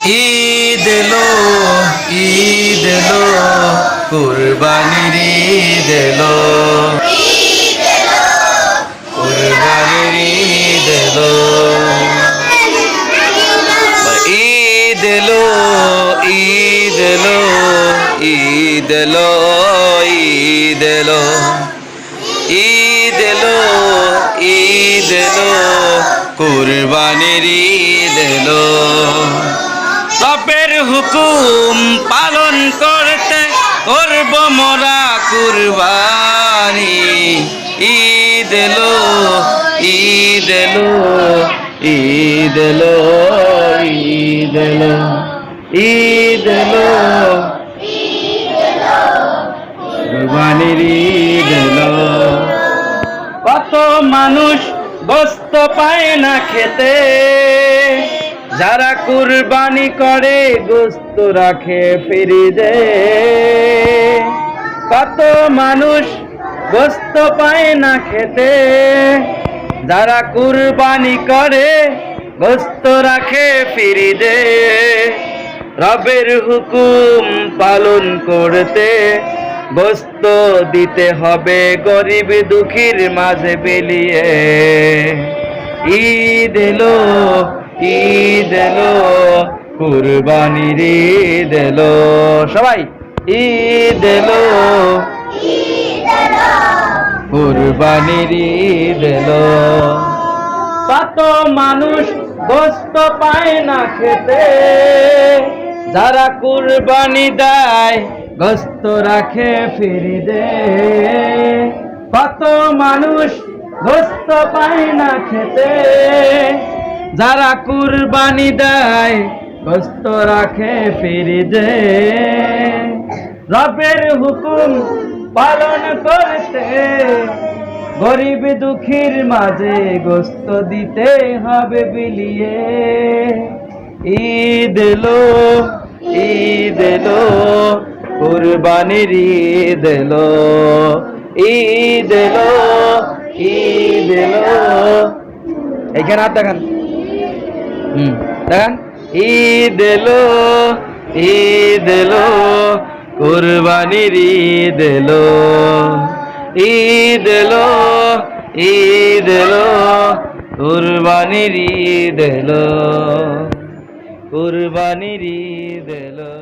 ঈদ এলো, ঈদ এলো, কুরবানির ঈদ এলো, কুরবানির ঈদ এলো, ঈদ এলো, ঈদ এলো, ঈদ এলো, ঈদ এলো, ঈদ এলো, ঈদ এলো, কুরবানির ঈদ এলো। রবের হুকুম পালন করতে করব মোরা কুরবানি। ঈদ এলো, ঈদ এলো, ঈদ এলো, ঈদ এলো, ঈদ এলো, কুরবানির ঈদ এলো। কত মানুষ গোস্ত পায় না খেতে, যারা কুরবানি করে গোস্ত রাখে ফ্রিজে। কত মানুষ গোস্ত পায় না খেতে, যারা কুরবানি করে গোস্ত রাখে ফ্রিজে। রবের হুকুম পালন করতে গোস্ত দিতে হবে গরিব দুঃখীর মাঝে বিলিয়ে। ঈদ এলো, ঈদ এলো, কুরবানির ঈদ এলো। সবাই ঈদ এলো, কুরবানির ঈদ এলো। কত মানুষ গোস্ত পায় না খেতে, যারা কুরবানি দেয় গোস্ত রাখে ফ্রিজে। কত মানুষ গোস্ত পায় না খেতে, যারা কুরবানি দেয় গোস্ত রাখে ফ্রিজে। রবের হুকুম পালন করতে গরিব দুঃখীর মাঝে গোস্ত দিতে হবে বিলিয়ে। ঈদ এলো, ঈদ এলো, কুরবানির ঈদ এলো, ঈদ এলো, ঈদ এলো। এইখানে হাত দেখান, দেখান। ঈদ এলো, ঈদ এলো, কুরবানির ঈদ এলো, ঈদ এলো, ঈদ এলো, কুরবানির ঈদ এলো, কুরবানির ঈদ এলো।